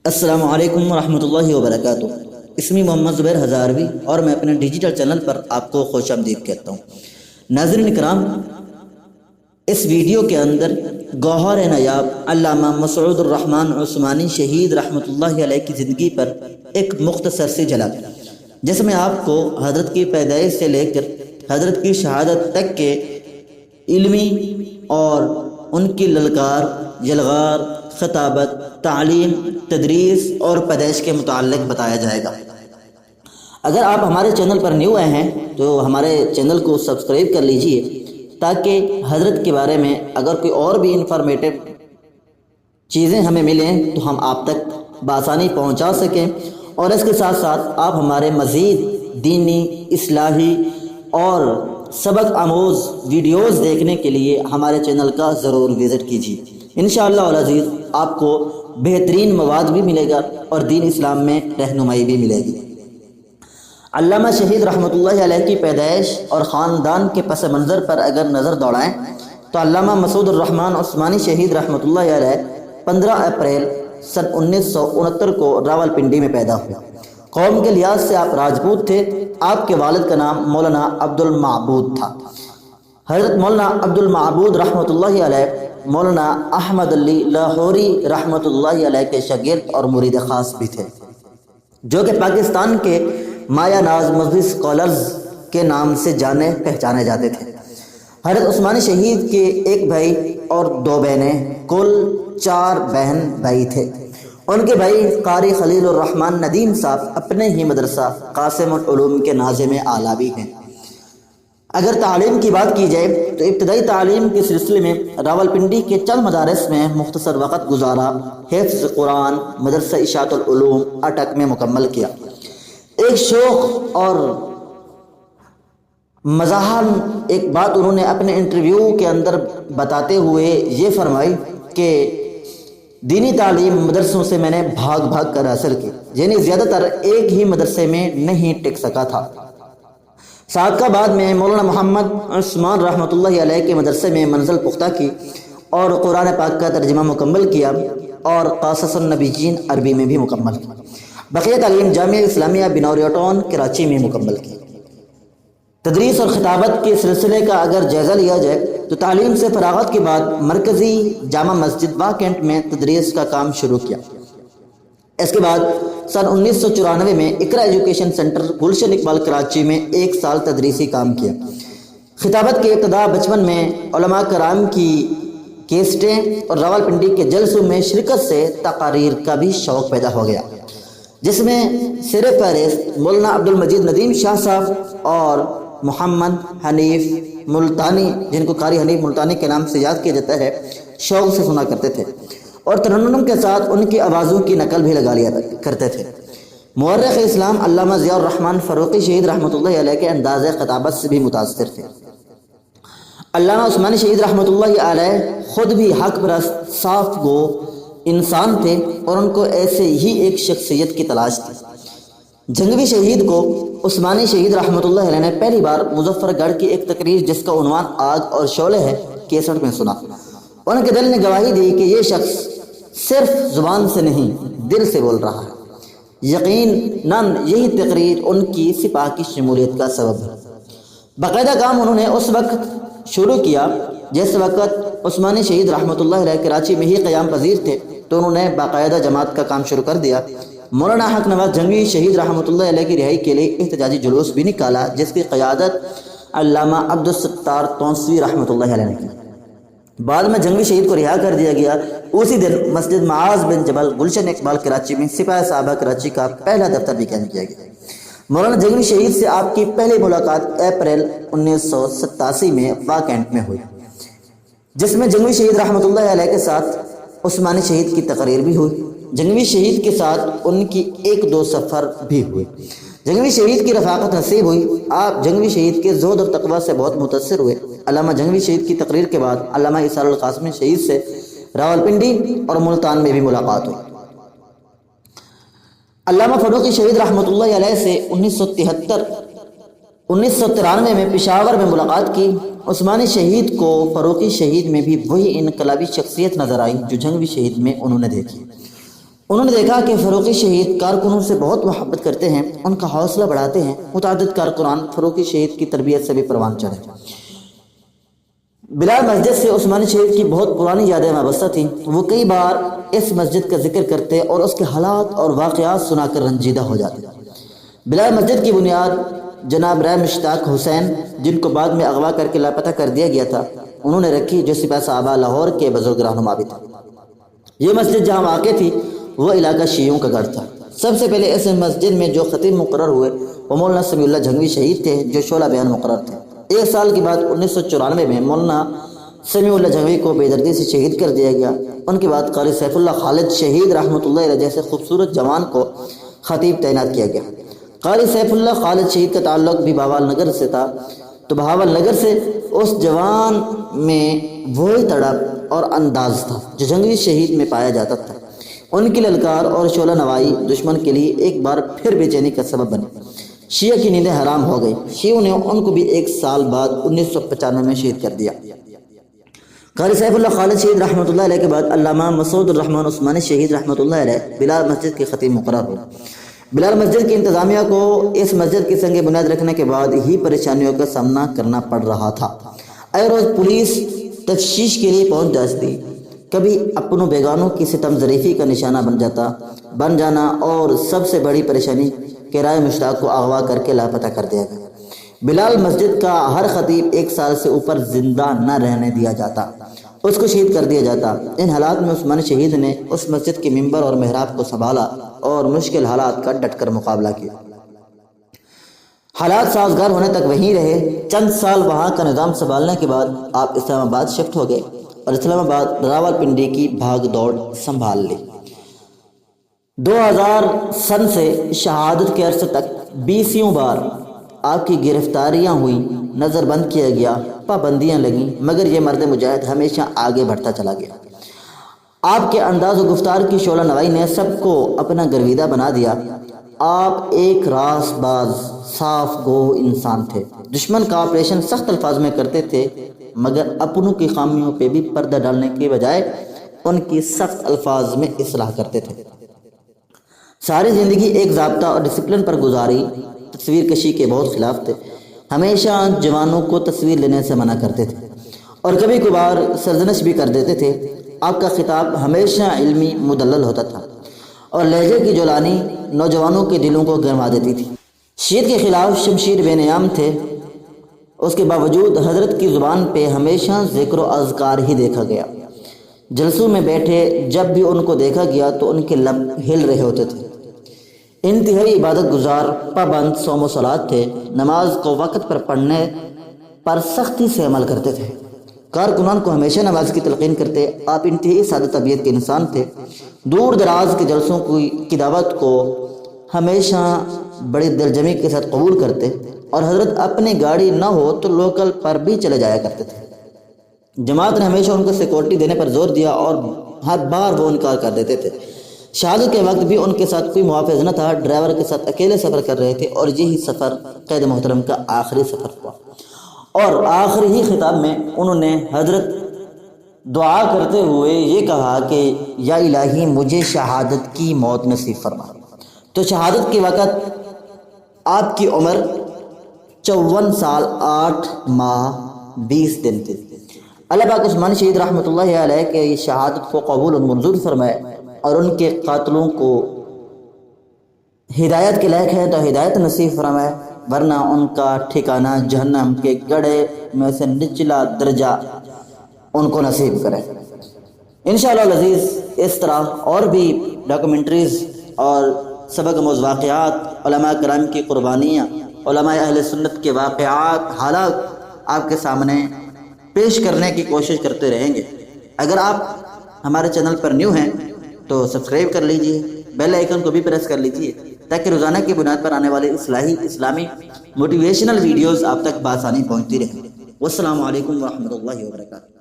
السلام علیکم ورحمۃ اللہ وبرکاتہ۔ اسمی محمد زبیر ہزاروی اور میں اپنے ڈیجیٹل چینل پر آپ کو خوش آمدید کہتا ہوں۔ ناظرین کرام، اس ویڈیو کے اندر گوہر نایاب علامہ مسعود الرحمن عثمانی شہید رحمۃ اللہ علیہ کی زندگی پر ایک مختصر سی جھلک، جس میں آپ کو حضرت کی پیدائش سے لے کر حضرت کی شہادت تک کے علمی اور ان کی للکار، یلغار، خطابت، تعلیم، تدریس اور پیدائش کے متعلق بتایا جائے گا۔ اگر آپ ہمارے چینل پر نیو آئے ہیں تو ہمارے چینل کو سبسکرائب کر لیجئے، تاکہ حضرت کے بارے میں اگر کوئی اور بھی انفارمیٹیو چیزیں ہمیں ملیں تو ہم آپ تک بآسانی پہنچا سکیں، اور اس کے ساتھ ساتھ آپ ہمارے مزید دینی، اصلاحی اور سبق آموز ویڈیوز دیکھنے کے لیے ہمارے چینل کا ضرور وزٹ کیجیے۔ انشاءاللہ العزیز آپ کو بہترین مواد بھی ملے گا اور دین اسلام میں رہنمائی بھی ملے گی۔ علامہ شہید رحمۃ اللہ علیہ کی پیدائش اور خاندان کے پس منظر پر اگر نظر دوڑائیں تو علامہ مسعود الرحمن عثمانی شہید رحمۃ اللہ علیہ 15 اپریل سن 1969 کو راولپنڈی میں پیدا ہوئے۔ قوم کے لحاظ سے آپ راجپوت تھے۔ آپ کے والد کا نام مولانا عبد المعبود تھا۔ حضرت مولانا عبد المعبود رحمۃ اللہ علیہ مولانا احمد علی لاہوری رحمۃ اللہ علیہ کے شاگرد اور مرید خاص بھی تھے، جو کہ پاکستان کے مایا ناز مذہبی اسکالرز کے نام سے جانے پہچانے جاتے تھے۔ حضرت عثمانی شہید کے ایک بھائی اور 2 بہنیں، کل 4 بہن بھائی تھے۔ ان کے بھائی قاری خلیل الرحمن ندیم صاحب اپنے ہی مدرسہ قاسم العلوم کے ناظم اعلیٰ بھی ہیں۔ اگر تعلیم کی بات کی جائے تو ابتدائی تعلیم کے سلسلے میں راولپنڈی کے چند مدارس میں مختصر وقت گزارا، حفظ قرآن مدرسہ اشاعت العلوم اٹک میں مکمل کیا۔ ایک شوق اور مزاحن ایک بات انہوں نے اپنے انٹرویو کے اندر بتاتے ہوئے یہ فرمائی کہ دینی تعلیم مدرسوں سے میں نے بھاگ بھاگ کر حاصل کی، یعنی زیادہ تر ایک ہی مدرسے میں نہیں ٹک سکا تھا۔ سابقہ بعد میں مولانا محمد عثمان رحمۃ اللہ علیہ کے مدرسے میں منزل پختہ کی اور قرآن پاک کا ترجمہ مکمل کیا اور قصص النبیین عربی میں بھی مکمل کی۔ بقیہ تعلیم جامعہ اسلامیہ بنوریہ ٹاؤن کراچی میں مکمل کی۔ تدریس اور خطابت کے سلسلے کا اگر جائزہ لیا جائے تو تعلیم سے فراغت کے بعد مرکزی جامع مسجد واں کینٹ میں تدریس کا کام شروع کیا۔ اس کے بعد سن 1994 میں اقرا ایجوکیشن سینٹر گلشن اقبال کراچی میں 1 سال تدریسی کام کیا۔ خطابت کے ابتدا بچپن میں علماء کرام کی کیسٹیں اور راولپنڈی کے جلسوں میں شرکت سے تقاریر کا بھی شوق پیدا ہو گیا، جس میں سر فہرست مولانا عبد المجید ندیم شاہ صاحب اور محمد حنیف ملتانی، جن کو قاری حنیف ملتانی کے نام سے یاد کیا جاتا ہے، شوق سے سنا کرتے تھے اور ترنم کے ساتھ ان کی آوازوں کی نقل بھی لگا لیا کرتے تھے۔ مورخ اسلام علامہ ضیاء الرحمن فاروقی شہید رحمۃ اللہ علیہ کے انداز خطابت سے بھی متاثر تھے۔ علامہ عثمانی شہید رحمۃ اللہ علیہ خود بھی حق پرست، صاف گو انسان تھے اور ان کو ایسے ہی ایک شخصیت کی تلاش تھی۔ جنگوی شہید کو عثمانی شہید رحمۃ اللہ علیہ نے پہلی بار مظفر گڑھ کی ایک تقریر جس کا عنوان آگ اور شعلے ہے کیسٹ میں سنا۔ ان کے دل نے گواہی دی کہ یہ شخص صرف زبان سے نہیں دل سے بول رہا ہے۔ یقیناً یہی تقریر ان کی سپاہ کی شمولیت کا سبب ہے۔ باقاعدہ کام انہوں نے اس وقت شروع کیا جس وقت عثمانی شہید رحمۃ اللہ علیہ کراچی میں ہی قیام پذیر تھے، تو انہوں نے باقاعدہ جماعت کا کام شروع کر دیا۔ مولانا حق نواز جنگوی شہید رحمۃ اللہ علیہ کی رہائی کے لیے احتجاجی جلوس بھی نکالا، جس کی قیادت علامہ عبدالستار تونسوی رحمۃ اللہ علیہ نے کی۔ بعد میں جنگوی شہید کو رہا کر دیا گیا۔ اسی دن مسجد معاذ بن جبل گلشن اقبال کراچی میں سپاہ صحابہ کراچی کا پہلا دفتر بھی قائم کیا گیا۔ مولانا جنگوی شہید سے آپ کی پہلی ملاقات اپریل 1987 میں واں کینٹ میں ہوئی، جس میں جنگوی شہید رحمۃ اللہ علیہ کے ساتھ عثمانی شہید کی تقریر بھی ہوئی۔ جنگوی شہید کے ساتھ ان کی 1-2 سفر بھی ہوئے۔ جنگوی شہید کی رفاقت نصیب ہوئی۔ آپ جنگوی شہید کے زہد اور تقوی سے بہت متاثر ہوئے۔ علامہ جنگوی شہید کی تقریر کے بعد علامہ اسحاق القاسمی شہید سے راولپنڈی اور ملتان میں بھی ملاقات ہوئی۔ علامہ فاروقی شہید رحمۃ اللہ علیہ سے 1993 میں پشاور میں ملاقات کی۔ عثمانی شہید کو فاروقی شہید میں بھی وہی انقلابی شخصیت نظر آئی جو جنگوی شہید میں انہوں نے دیکھی۔ انہوں نے دیکھا کہ فاروقی شہید کارکنوں سے بہت محبت کرتے ہیں، ان کا حوصلہ بڑھاتے ہیں۔ متعدد کارکنان فاروقی شہید کی تربیت سے بھی پروان چڑھے۔ بلال مسجد سے عثمانی شہید کی بہت پرانی یادیں وابستہ تھیں۔ وہ کئی بار اس مسجد کا ذکر کرتے اور اس کے حالات اور واقعات سنا کر رنجیدہ ہو جاتے۔ بلال مسجد کی بنیاد جناب رائے مشتاق حسین، جن کو بعد میں اغوا کر کے لاپتہ کر دیا گیا تھا، انہوں نے رکھی، جو سپاہ صحابہ لاہور کے بزرگ رہنما بھی تھے۔ یہ مسجد جہاں واقع تھی وہ علاقہ شیعوں کا گڑھ تھا۔ سب سے پہلے اس مسجد میں جو خطیب مقرر ہوئے وہ مولانا سمیع اللہ جھنگوی شہید تھے، جو شعلہ بیان مقرر تھے۔ ایک سال کے بعد 1994 میں مولانا سمیع اللہ جھنگوی کو بے دردی سے شہید کر دیا گیا۔ ان کے بعد قاری سیف اللہ خالد شہید رحمۃ اللہ علیہ جیسے خوبصورت جوان کو خطیب تعینات کیا گیا۔ قاری سیف اللہ خالد شہید کا تعلق بھی بہاول نگر سے تھا، تو بہاول نگر سے اس جوان میں وہی تڑپ اور انداز تھا جو جھنگوی شہید میں پایا جاتا تھا۔ ان کی للکار اور شعلہ نوائی دشمن کے لیے ایک بار پھر بے چینی کا سبب بنی۔ شیعہ کی نیندیں حرام ہو گئی۔ شیعوں نے ان کو بھی ایک سال بعد 1995 میں شہید کر دیا۔ قاری سیف اللہ خالد شہید رحمۃ اللہ علیہ کے بعد علامہ مسعود الرحمن عثمانی شہید رحمۃ اللہ علیہ بلال مسجد کے خطیب مقرر ہوئے۔ بلال مسجد کی انتظامیہ کو اس مسجد کی سنگ بنیاد رکھنے کے بعد ہی پریشانیوں کا سامنا کرنا پڑ رہا تھا۔ اے روز پولیس تفتیش کے لیے پہنچ جاتی، کبھی اپنوں بیگانوں کی ستم ظریفی کا نشانہ بن جانا، اور سب سے بڑی پریشانی کہ رائے مشتاق کو اغوا کر کے لاپتہ کر دیا گیا۔ بلال مسجد کا ہر خطیب ایک سال سے اوپر زندہ نہ رہنے دیا جاتا، اس کو شہید کر دیا جاتا۔ ان حالات میں عثمانی شہید نے اس مسجد کے ممبر اور محراب کو سنبھالا اور مشکل حالات کا ڈٹ کر مقابلہ کیا۔ حالات سازگار ہونے تک وہیں رہے۔ چند سال وہاں کا نظام سنبھالنے کے بعد آپ اسلام آباد شفٹ ہو گئے اور اسلام آباد راولپنڈی کی بھاگ دوڑ سنبھال لی۔ 2000 سن سے شہادت کے عرصے تک 20 بار آپ کی گرفتاریاں ہوئیں، نظر بند کیا گیا، پابندیاں لگیں، مگر یہ مرد مجاہد ہمیشہ آگے بڑھتا چلا گیا۔ آپ کے انداز و گفتار کی شعلہ نوائی نے سب کو اپنا گرویدہ بنا دیا۔ آپ ایک راست باز، صاف گو انسان تھے۔ دشمن کا آپریشن سخت الفاظ میں کرتے تھے، مگر اپنوں کی خامیوں پہ بھی پردہ ڈالنے کے بجائے ان کی سخت الفاظ میں اصلاح کرتے تھے۔ ساری زندگی ایک ضابطہ اور ڈسپلن پر گزاری، تصویر کشی کے بہت خلاف تھے، ہمیشہ جوانوں کو تصویر لینے سے منع کرتے تھے اور کبھی کبھار سرزنش بھی کر دیتے تھے۔ آپ کا خطاب ہمیشہ علمی مدلل ہوتا تھا اور لہجے کی جولانی نوجوانوں کے دلوں کو گرما دیتی تھی۔ شیعت کے خلاف شمشیر بے نیام تھے، اس کے باوجود حضرت کی زبان پہ ہمیشہ ذکر و اذکار ہی دیکھا گیا۔ جلسوں میں بیٹھے جب بھی ان کو دیکھا گیا تو ان کے لب ہل رہے ہوتے تھے۔ انتہائی عبادت گزار، پابند صوم و صلات تھے، نماز کو وقت پر پڑھنے پر سختی سے عمل کرتے تھے، کارکنان کو ہمیشہ نماز کی تلقین کرتے۔ آپ انتہائی سادہ طبیعت کے انسان تھے، دور دراز کے جلسوں کی دعوت کو ہمیشہ بڑی دلجمی کے ساتھ قبول کرتے، اور حضرت اپنی گاڑی نہ ہو تو لوکل پر بھی چلے جایا کرتے تھے۔ جماعت نے ہمیشہ ان کو سیکورٹی دینے پر زور دیا اور ہر بار وہ انکار کر دیتے تھے۔ شہادت کے وقت بھی ان کے ساتھ کوئی محافظ نہ تھا، ڈرائیور کے ساتھ اکیلے سفر کر رہے تھے، اور یہی سفر قید محترم کا آخری سفر ہوا۔ اور آخری ہی خطاب میں انہوں نے حضرت دعا کرتے ہوئے یہ کہا کہ یا الہی مجھے شہادت کی موت نصیب فرما۔ تو شہادت کے وقت آپ کی عمر 54 سال 8 ماہ 20 دن تھی۔ اللہ پاک عثمانی شہید رحمۃ اللہ علیہ کے شہادت کو قبول و منظور فرمائے اور ان کے قاتلوں کو ہدایت کے لائق ہے تو ہدایت نصیب فرمائے، ورنہ ان کا ٹھکانہ جہنم کے گڑھے میں سے نچلا درجہ ان کو نصیب کرے۔ انشاءاللہ العزیز اس طرح اور بھی ڈاکومنٹریز اور سبق آموز واقعات، علماء کرام کی قربانیاں، علماء اہل سنت کے واقعات، حالات آپ کے سامنے پیش کرنے کی کوشش کرتے رہیں گے۔ اگر آپ ہمارے چینل پر نیو ہیں تو سبسکرائب کر لیجئے، بیل آئیکن کو بھی پریس کر لیجئے تاکہ روزانہ کی بنیاد پر آنے والے اصلاحی اسلامی موٹیویشنل ویڈیوز آپ تک بآسانی پہنچتی رہیں۔ والسلام علیکم ورحمۃ اللہ وبرکاتہ۔